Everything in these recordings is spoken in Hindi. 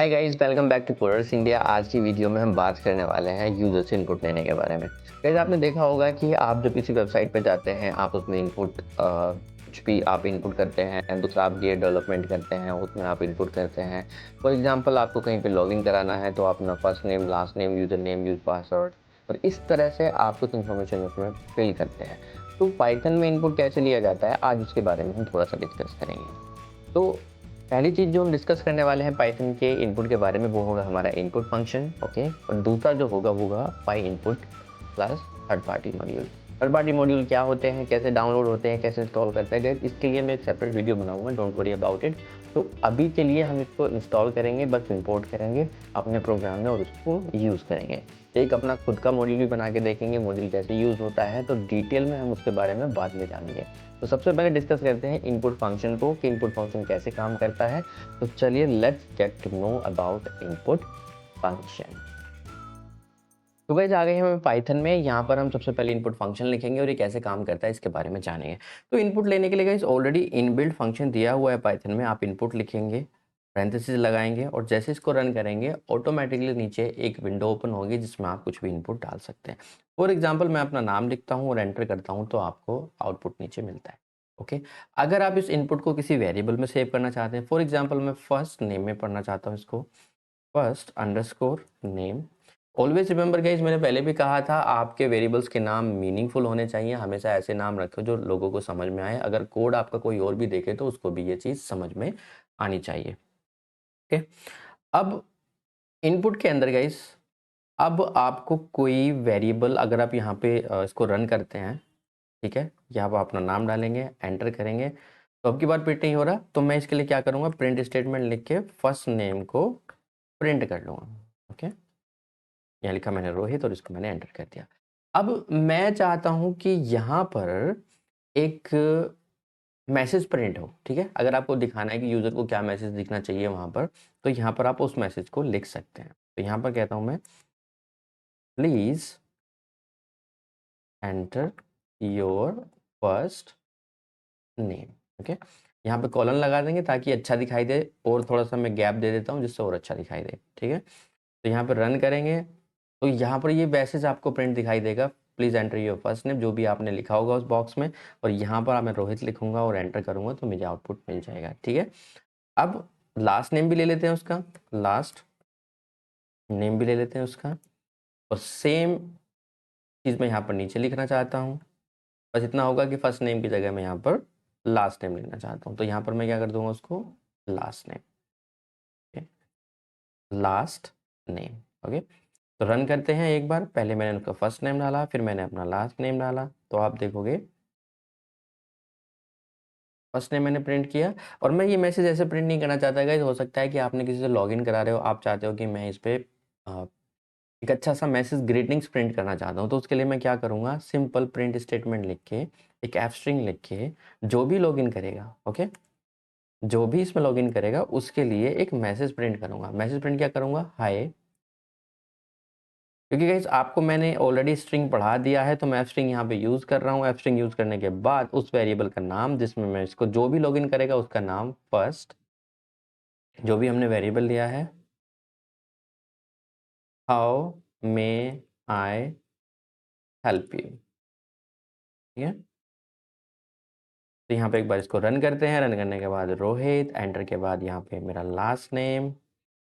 Hi guys, welcome back to coders India. आज की वीडियो में हम बात करने वाले हैं यूजर से इनपुट लेने के बारे में। गाइस, आपने देखा होगा कि आप जब किसी वेबसाइट पे जाते हैं, आप उसमें इनपुट कुछ भी आप इनपुट करते हैं। दूसरा, आप गेम डेवलपमेंट करते हैं, उसमें आप इनपुट करते हैं। फॉर एग्जांपल, आपको कहीं पे लॉगिन कराना है तो आप अपना first name, last name, user name, use password और इस तरह से आप कुछ इन्फॉर्मेशन उसमें फिल करते हैं। तो पाइथन में इनपुट कैसे लिया जाता है, आज उसके बारे में हम थोड़ा सा डिस्कस करेंगे। तो पहली चीज़ जो हम डिस्कस करने वाले हैं पाइथन के इनपुट के बारे में, वो होगा हमारा इनपुट फंक्शन। ओके, और दूसरा जो होगा वो होगा पाई input plus third party module. Third party module क्या होते हैं, कैसे डाउनलोड होते हैं, कैसे इंस्टॉल करते हैं, इसके लिए मैं एक सेपरेट वीडियो बनाऊंगा, डोंट वरी अबाउट इट। तो अभी के लिए हम इसको इंस्टॉल करेंगे, बस इंपोर्ट करेंगे अपने प्रोग्राम में और उसको यूज़ करेंगे। एक अपना खुद का मॉड्यूल भी बना के देखेंगे, मॉड्यूल कैसे यूज़ होता है, तो डिटेल में हम उसके बारे में बाद में जानेंगे। तो सबसे पहले डिस्कस करते हैं इनपुट फंक्शन को कि इनपुट फंक्शन कैसे काम करता है। तो चलिए let's get to know about input function. तो गाइस, आ गए हैं हम पाइथन में। यहाँ पर हम सबसे पहले इनपुट फंक्शन लिखेंगे और ये कैसे काम करता है इसके बारे में जानेंगे। तो इनपुट लेने के लिए गाइस ऑलरेडी इनबिल्ट फंक्शन दिया हुआ है पाइथन में। आप इनपुट लिखेंगे, पैरेंथेसिस लगाएंगे और जैसे इसको रन करेंगे ऑटोमेटिकली नीचे एक विंडो ओपन होगी जिसमें आप कुछ भी इनपुट डाल सकते हैं। फॉर एग्जाम्पल, मैं अपना नाम लिखता हूँ और एंटर करता हूँ तो आपको आउटपुट नीचे मिलता है। ओके, अगर आप इस इनपुट को किसी वेरिएबल में सेव करना चाहते हैं, फॉर एग्जाम्पल मैं फर्स्ट नेम में पढ़ना चाहता हूँ इसको, first underscore name. Always remember guys, मैंने पहले भी कहा था आपके वेरिएबल्स के नाम मीनिंगफुल होने चाहिए। हमेशा ऐसे नाम रखो जो लोगों को समझ में आए। अगर कोड आपका कोई और भी देखे तो उसको भी ये चीज़ समझ में आनी चाहिए। ओके, अब इनपुट के अंदर गाइस, अब आपको कोई वेरिएबल, अगर आप यहाँ पे इसको रन करते हैं, ठीक है, यहाँ पर अपना नाम डालेंगे, एंटर करेंगे, तो अब की बार प्रिंट नहीं हो रहा तो मैं इसके लिए क्या करूँगा, प्रिंट स्टेटमेंट लिख के फर्स्ट नेम को प्रिंट कर लूँगा। ओके, यहाँ लिखा मैंने रोहित और इसको मैंने एंटर कर दिया। अब मैं चाहता हूँ कि यहाँ पर एक मैसेज प्रिंट हो, ठीक है। अगर आपको दिखाना है कि यूज़र को क्या मैसेज दिखना चाहिए वहाँ पर, तो यहाँ पर आप उस मैसेज को लिख सकते हैं। तो यहाँ पर कहता हूँ मैं, please enter your first name. Okay, यहाँ पे कॉलन लगा देंगे ताकि अच्छा दिखाई दे, और थोड़ा सा मैं गैप दे देता हूँ जिससे और अच्छा दिखाई दे, ठीक है। तो यहाँ पर रन करेंगे तो यहाँ पर ये मैसेज आपको प्रिंट दिखाई देगा, please enter your first name, जो भी आपने लिखा होगा उस बॉक्स में, और यहाँ पर मैं रोहित लिखूंगा और एंटर करूंगा तो मुझे आउटपुट मिल जाएगा, ठीक है। अब लास्ट नेम भी ले लेते हैं उसका, लास्ट नेम भी ले लेते हैं उसका, और सेम चीज़ मैं यहाँ पर नीचे लिखना चाहता हूँ। बस इतना होगा कि फर्स्ट नेम की जगह मैं यहाँ पर लास्ट नेम लिखना चाहता हूँ, तो यहाँ पर मैं क्या कर दूंगा उसको, last name, last name. Okay, तो रन करते हैं एक बार। पहले मैंने उनका फर्स्ट नेम डाला, फिर मैंने अपना लास्ट नेम डाला, तो आप देखोगे फर्स्ट नेम मैंने प्रिंट किया। और मैं ये मैसेज ऐसे प्रिंट नहीं करना चाहता गाइस, हो सकता है कि आपने किसी से लॉगिन करा रहे हो, आप चाहते हो कि मैं इस पे एक अच्छा सा मैसेज ग्रीटिंग्स प्रिंट करना चाहता हूँ, तो उसके लिए मैं क्या करूँगा, सिंपल प्रिंट स्टेटमेंट लिख के, एक एफ स्ट्रिंग लिख के, जो भी लॉगिन करेगा, ओके, जो भी इसमें लॉगिन करेगा उसके लिए एक मैसेज प्रिंट करूँगा। मैसेज प्रिंट क्या करूँगा, हाय, क्योंकि गाइस आपको मैंने ऑलरेडी स्ट्रिंग पढ़ा दिया है तो मैं एफ स्ट्रिंग यहाँ पे यूज़ कर रहा हूँ। एफ स्ट्रिंग यूज़ करने के बाद उस वेरिएबल का नाम जिसमें मैं इसको, जो भी लॉगिन करेगा उसका नाम, फर्स्ट जो भी हमने वेरिएबल लिया है, how may I help you, ठीक है। तो यहाँ पे एक बार इसको रन करते हैं। रन करने के बाद रोहित, एंटर के बाद यहाँ पे मेरा लास्ट नेम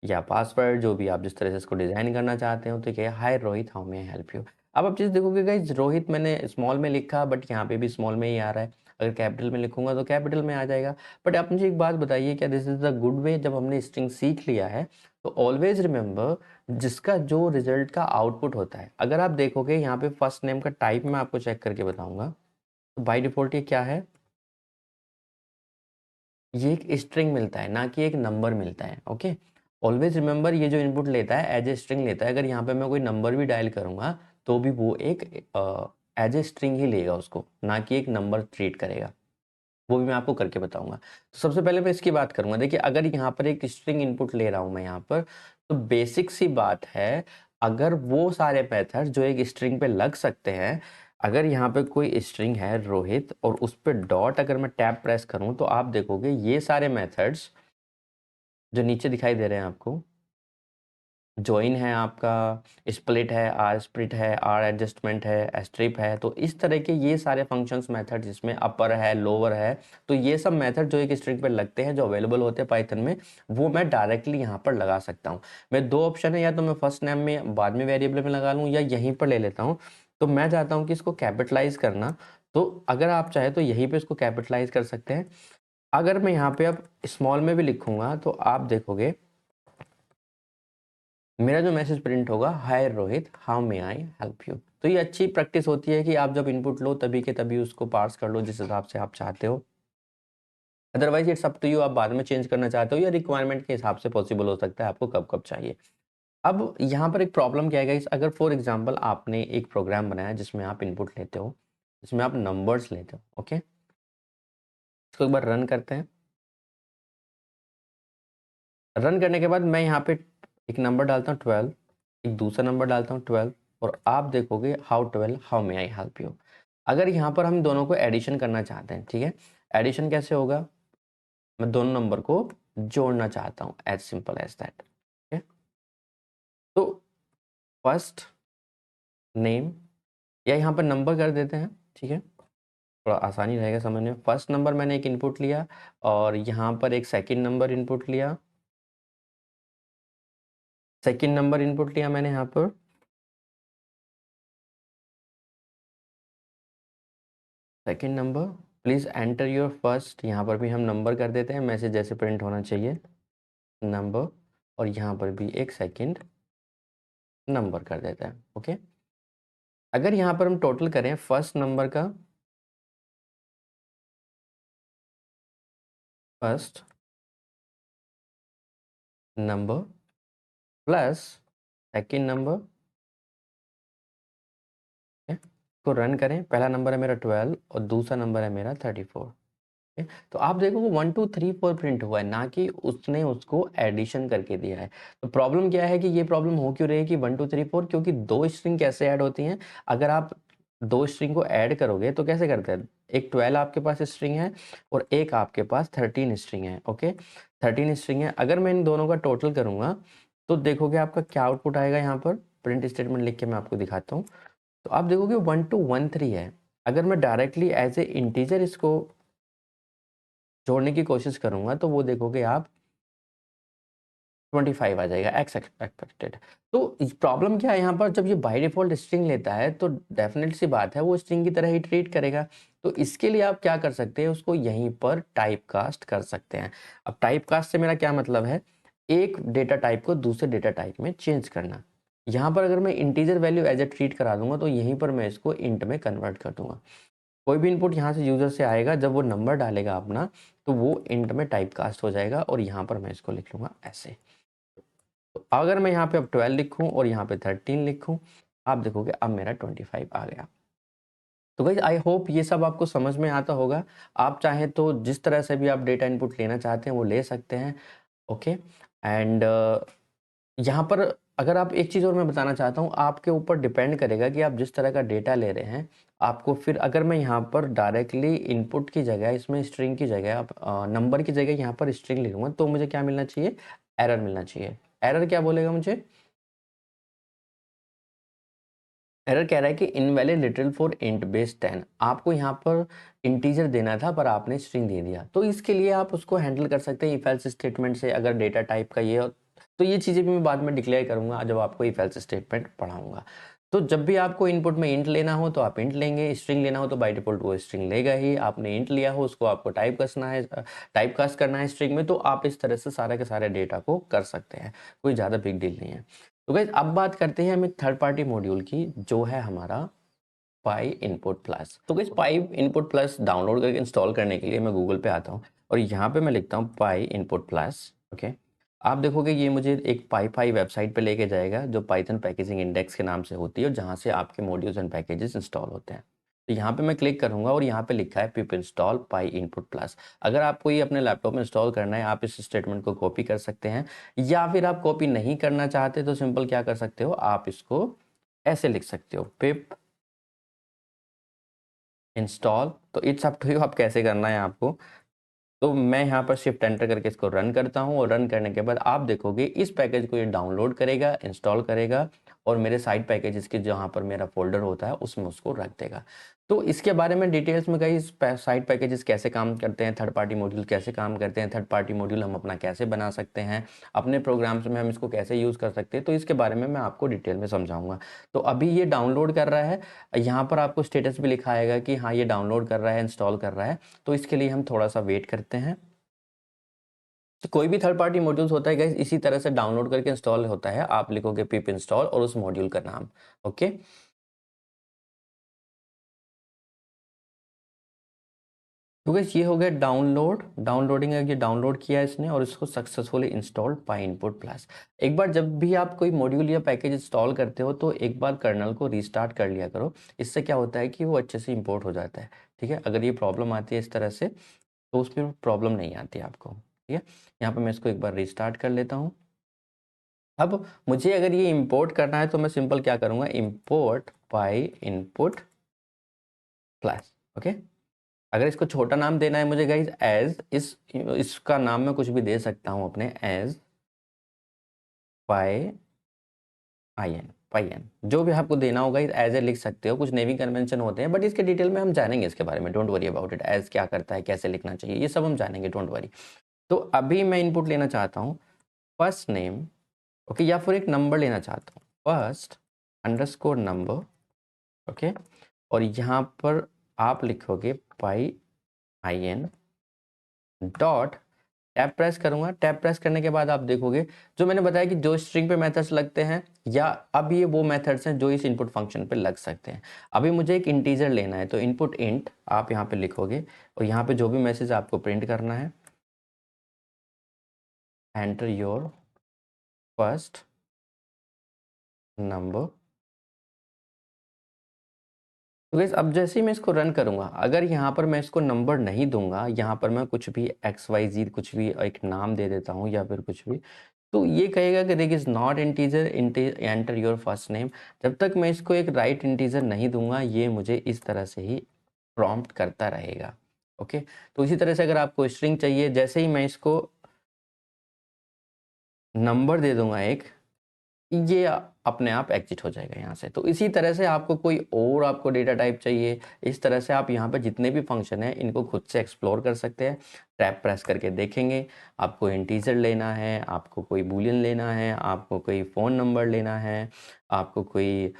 या पासवर्ड, जो भी आप जिस तरह से इसको डिज़ाइन करना चाहते हो, तो क्या, hi Rohit, how may I help you. अब आप चीज़ देखोगे गाइस, रोहित मैंने स्मॉल में लिखा बट यहाँ पे भी स्मॉल में ही आ रहा है। अगर कैपिटल में लिखूंगा तो कैपिटल में आ जाएगा। बट आप मुझे एक बात बताइए, क्या this is the good way? जब हमने स्ट्रिंग सीख लिया है तो ऑलवेज रिमेंबर, जिसका जो रिजल्ट का आउटपुट होता है, अगर आप देखोगे यहाँ पे फर्स्ट नेम का टाइप मैं आपको चेक करके बताऊंगा, तो बाई डिफॉल्ट ये क्या है, ये एक स्ट्रिंग मिलता है, ना कि एक नंबर मिलता है। ओके, ऑलवेज रिमेंबर, ये जो इनपुट लेता है एज ए स्ट्रिंग लेता है। अगर यहाँ पे मैं कोई नंबर भी डायल करूँगा तो भी वो एक एज ए स्ट्रिंग ही लेगा उसको, ना कि एक नंबर ट्रीट करेगा। वो भी मैं आपको करके बताऊंगा। तो सबसे पहले मैं इसकी बात करूंगा। देखिए, अगर यहाँ पर एक स्ट्रिंग इनपुट ले रहा हूँ मैं यहाँ पर, तो बेसिक सी बात है, अगर वो सारे मेथड जो एक स्ट्रिंग पे लग सकते हैं, अगर यहाँ पे कोई स्ट्रिंग है रोहित और उस पर डॉट अगर मैं टैब प्रेस करूँ तो आप देखोगे ये सारे मेथड्स जो नीचे दिखाई दे रहे हैं आपको, जॉइन है आपका, स्प्लिट है, आर स्प्लिट है, आर एडजस्टमेंट है, स्ट्रिप है। तो इस तरह के ये सारे फंक्शंस मेथड जिसमें अपर है, लोअर है, तो ये सब मेथड जो एक स्ट्रिंग पे लगते हैं, जो अवेलेबल होते हैं पाइथन में, वो मैं डायरेक्टली यहाँ पर लगा सकता हूँ। मैं 2 ऑप्शन है, या तो मैं फर्स्ट नेम में बाद में वेरिएबल में लगा लूँ, या यहीं पर ले लेता हूँ। तो मैं चाहता हूँ कि इसको कैपिटलाइज़ करना, तो अगर आप चाहें तो यहीं पे इसको कैपिटलाइज़ कर सकते हैं। अगर मैं यहाँ पे अब स्मॉल में भी लिखूँगा तो आप देखोगे मेरा जो मैसेज प्रिंट होगा, hi Rohit, how may I help you. तो ये अच्छी प्रैक्टिस होती है कि आप जब इनपुट लो तभी के तभी उसको पार्स कर लो जिस हिसाब से आप चाहते हो। Otherwise it's up to you, आप बाद में चेंज करना चाहते हो या रिक्वायरमेंट के हिसाब से पॉसिबल हो सकता है आपको कब कब चाहिए। अब यहाँ पर एक प्रॉब्लम क्या है गाइस, अगर फॉर एग्जांपल आपने एक प्रोग्राम बनाया जिसमें आप इनपुट लेते हो, जिसमें आप नंबर्स लेते हो, ओके, इसको एक बार रन करते हैं। रन करने के बाद मैं यहाँ पे एक नंबर डालता हूँ 12, एक दूसरा नंबर डालता हूँ 12, और आप देखोगे how 12, how may I help you. अगर यहाँ पर हम दोनों को एडिशन करना चाहते हैं, ठीक है, एडिशन कैसे होगा, मैं दोनों नंबर को जोड़ना चाहता हूँ, एज सिंपल एज दैट। तो फर्स्ट नेम, या यहाँ पर नंबर कर देते हैं, ठीक है, थोड़ा आसानी रहेगा समझने में। फर्स्ट नंबर मैंने एक इनपुट लिया, और यहाँ पर एक सेकंड नंबर इनपुट लिया, सेकंड नंबर इनपुट लिया मैंने यहाँ पर, second number, please enter your first, यहाँ पर भी हम नंबर कर देते हैं, मैसेज जैसे प्रिंट होना चाहिए, नंबर, और यहाँ पर भी एक सेकंड नंबर कर देते हैं, ओके। अगर यहाँ पर हम टोटल करें फर्स्ट नंबर का, first number plus second number, को रन करें, पहला नंबर है मेरा 12 और दूसरा नंबर है मेरा 34। तो आप देखोगे 1 2 3 4 प्रिंट हुआ है, ना कि उसने उसको एडिशन करके दिया है। तो प्रॉब्लम क्या है कि ये प्रॉब्लम हो क्यों रही है कि 1 2 3 4, क्योंकि 2 स्ट्रिंग कैसे ऐड होती हैं, अगर आप 2 स्ट्रिंग को ऐड करोगे तो कैसे करते हैं, एक 12 आपके पास स्ट्रिंग है और एक आपके पास 13 स्ट्रिंग है, ओके, 13 स्ट्रिंग है। अगर मैं इन दोनों का टोटल करूंगा तो देखोगे आपका क्या आउटपुट आएगा, यहाँ पर प्रिंट स्टेटमेंट लिख के मैं आपको दिखाता हूँ। तो आप देखोगे 1 2 1 3 है। अगर मैं डायरेक्टली एज ए इंटीजर इसको जोड़ने की कोशिश करूँगा तो वो देखोगे आप 25 आ जाएगा एक्स एक्सपेक्टेड। तो प्रॉब्लम क्या है यहाँ पर, जब ये बाय डिफ़ॉल्ट स्ट्रिंग लेता है तो डेफ़िनेट सी बात है वो स्ट्रिंग की तरह ही ट्रीट करेगा। तो इसके लिए आप क्या कर सकते हैं, उसको यहीं पर टाइप कास्ट कर सकते हैं। अब टाइप कास्ट से मेरा क्या मतलब है, एक डेटा टाइप को दूसरे डेटा टाइप में चेंज करना। यहाँ पर अगर मैं integer value as a treat करा दूंगा तो यहीं पर मैं इसको इंट में कन्वर्ट कर दूंगा। कोई भी इनपुट यहाँ से यूज़र से आएगा, जब वो नंबर डालेगा अपना, तो वो इंट में टाइप कास्ट हो जाएगा, और यहाँ पर मैं इसको लिख लूँगा ऐसे। तो अगर मैं यहाँ पे अब 12 लिखूँ और यहाँ पे 13 लिखूँ, आप देखोगे अब मेरा 25 आ गया। तो गाइस आई होप ये सब आपको समझ में आता होगा। आप चाहें तो जिस तरह से भी आप डेटा इनपुट लेना चाहते हैं वो ले सकते हैं, ओके। एंड यहाँ पर अगर आप एक चीज़ और मैं बताना चाहता हूँ, आपके ऊपर डिपेंड करेगा कि आप जिस तरह का डेटा ले रहे हैं, आपको फिर अगर मैं यहाँ पर डायरेक्टली इनपुट की जगह इसमें स्ट्रिंग की जगह आप नंबर की जगह यहाँ पर स्ट्रिंग लिखूँगा तो मुझे क्या मिलना चाहिए, एरर मिलना चाहिए। एरर क्या बोलेगा मुझे, एरर कह रहा है कि invalid little for int base 10, आपको यहाँ पर इंटीजर देना था पर आपने स्ट्रिंग दे दिया। तो इसके लिए आप उसको हैंडल कर सकते हैं इफ एल्स स्टेटमेंट से, अगर डेटा टाइप का ये हो तो ये चीज़ें भी मैं बाद में डिक्लेयर करूँगा जब आपको इफ एल्स स्टेटमेंट पढ़ाऊँगा। तो जब भी आपको इनपुट में इंट लेना हो तो आप इंट लेंगे, स्ट्रिंग लेना हो तो बाय डिफ़ॉल्ट वो स्ट्रिंग लेगा ही। आपने इंट लिया हो उसको आपको टाइप कसना है, टाइप कास्ट करना है स्ट्रिंग में, तो आप इस तरह से सारे के सारे डेटा को कर सकते हैं। कोई ज़्यादा बिग डील नहीं है। तो गाइस अब बात करते हैं हम एक थर्ड पार्टी मॉड्यूल की, जो है हमारा पाई इनपुट प्लस। तो गाइस पाई इनपुट प्लस डाउनलोड करके इंस्टॉल करने के लिए मैं गूगल पे आता हूँ और यहाँ पे मैं लिखता हूँ पाई इनपुट प्लस, ओके। आप देखोगे ये मुझे एक पाई वेबसाइट पे लेके जाएगा जो पाइथन पैकेजिंग इंडेक्स के नाम से होती है और जहाँ से आपके मॉड्यूल्स एंड पैकेजेस इंस्टॉल होते हैं। तो यहाँ पे मैं क्लिक करूँगा और यहाँ पे लिखा है पिप इंस्टॉल पाई इनपुट प्लस। अगर आपको ये अपने लैपटॉप में इंस्टॉल करना है, आप इस स्टेटमेंट को कॉपी कर सकते हैं, या फिर आप कॉपी नहीं करना चाहते तो सिंपल क्या कर सकते हो, आप इसको ऐसे लिख सकते हो, पिप इंस्टॉल। तो इट्स अप टू यू आप कैसे करना है आपको। तो मैं यहाँ पर शिफ्ट एंटर करके इसको रन करता हूँ और रन करने के बाद आप देखोगे इस पैकेज को ये डाउनलोड करेगा, इंस्टॉल करेगा और मेरे साइड पैकेजेस के जहाँ पर मेरा फ़ोल्डर होता है उसमें उसको रख देगा। तो इसके बारे में डिटेल्स में गाइस साइड पैकेजेस कैसे काम करते हैं, थर्ड पार्टी मॉड्यूल कैसे काम करते हैं, थर्ड पार्टी मॉड्यूल हम अपना कैसे बना सकते हैं, अपने प्रोग्राम्स में हम इसको कैसे यूज़ कर सकते हैं, तो इसके बारे में मैं आपको डिटेल में समझाऊँगा। तो अभी ये डाउनलोड कर रहा है, यहाँ पर आपको स्टेटस भी लिखा आएगा कि हाँ, ये डाउनलोड कर रहा है, इंस्टॉल कर रहा है। तो इसके लिए हम थोड़ा-सा वेट करते हैं। तो कोई भी थर्ड पार्टी मॉड्यूल्स होता है गाइस इसी तरह से डाउनलोड करके इंस्टॉल होता है। आप लिखोगे पिप इंस्टॉल और उस मॉड्यूल का नाम, ओके। तो गाइस ये हो गया डाउनलोड, डाउनलोडिंग है, ये डाउनलोड किया है इसने और इसको सक्सेसफुली इंस्टॉल्ड पाइनपुट प्लस। एक बार जब भी आप कोई मॉड्यूल या पैकेज इंस्टॉल करते हो तो एक बार कर्नल को रीस्टार्ट कर लिया करो। इससे क्या होता है कि वो अच्छे से इंपोर्ट हो जाता है, ठीक है। अगर ये प्रॉब्लम आती है इस तरह से तो उसमें प्रॉब्लम नहीं आती है आपको, ठीक है। यहाँ पे मैं इसको एक बार रीस्टार्ट कर लेता हूँ। अब मुझे अगर ये इंपोर्ट करना है तो मैं सिंपल क्या करूँगा, इंपोर्ट पाई इनपुट प्लस, ओके। अगर इसको छोटा नाम देना है मुझे गाइज एज इसका नाम मैं कुछ भी दे सकता हूँ अपने एज पाई पाई एन जो भी आपको देना होगा एज ए लिख सकते हो। कुछ नेमिंग कन्वेंशन होते हैं बट इसके डिटेल में हम जानेंगे इसके बारे में, don't worry about it. As क्या करता है, कैसे लिखना चाहिए, ये सब हम जानेंगे, डोंट वरी। तो अभी मैं इनपुट लेना चाहता हूँ फर्स्ट नेम, ओके, या फिर एक नंबर लेना चाहता हूँ, फर्स्ट अंडरस्कोर नंबर, ओके। और यहाँ पर आप लिखोगे पाई IN डॉट, टैब प्रेस करूंगा। टैब प्रेस करने के बाद आप देखोगे जो मैंने बताया कि जो स्ट्रिंग पे मेथड्स लगते हैं या अब ये वो मेथड्स हैं जो इस इनपुट फंक्शन पे लग सकते हैं। अभी मुझे एक इंटीजर लेना है तो इनपुट इंट आप यहाँ पे लिखोगे और यहाँ पे जो भी मैसेज आपको प्रिंट करना है, एंटर योर फर्स्ट नंबर। तो गाइस अब जैसे ही मैं इसको रन करूंगा, अगर यहाँ पर मैं इसको नंबर नहीं दूंगा, यहाँ पर मैं कुछ भी XYZ कुछ भी एक नाम दे देता हूँ या फिर कुछ भी, तो ये कहेगा कि this is not integer, enter your first name. जब तक मैं इसको एक राइट इंटीजर नहीं दूंगा ये मुझे इस तरह से ही प्रॉम्प्ट करता रहेगा, ओके। तो इसी तरह से अगर आपको स्ट्रिंग चाहिए, जैसे ही मैं इसको नंबर दे दूंगा एक, ये अपने आप एग्जिट हो जाएगा यहाँ से। तो इसी तरह से आपको कोई और आपको डेटा टाइप चाहिए, इस तरह से आप यहाँ पे जितने भी फंक्शन हैं इनको खुद से एक्सप्लोर कर सकते हैं। टैब प्रेस करके देखेंगे, आपको इंटीजर लेना है, आपको कोई बूलियन लेना है, आपको कोई फ़ोन नंबर लेना है, आपको कोई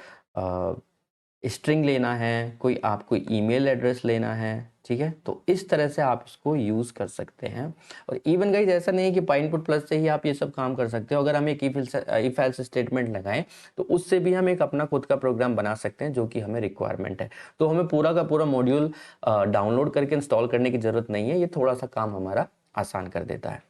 स्ट्रिंग लेना है, कोई आपको ईमेल एड्रेस लेना है, ठीक है। तो इस तरह से आप इसको यूज़ कर सकते हैं। और इवन गाइज ऐसा नहीं है कि पाइनपुट प्लस से ही आप ये सब काम कर सकते हो। अगर हम एक इफ एल्स स्टेटमेंट लगाएं तो उससे भी हम एक अपना खुद का प्रोग्राम बना सकते हैं जो कि हमें रिक्वायरमेंट है। तो हमें पूरा का पूरा मॉड्यूल डाउनलोड करके इंस्टॉल करने की ज़रूरत नहीं है, ये थोड़ा सा काम हमारा आसान कर देता है।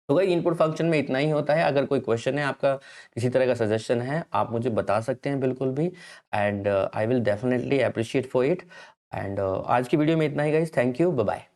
तो भाई इनपुट फंक्शन में इतना ही होता है। अगर कोई क्वेश्चन है आपका, किसी तरह का सजेशन है, आप मुझे बता सकते हैं बिल्कुल भी, and I will definitely appreciate for it. And आज की वीडियो में इतना ही guys, thank you, bye bye.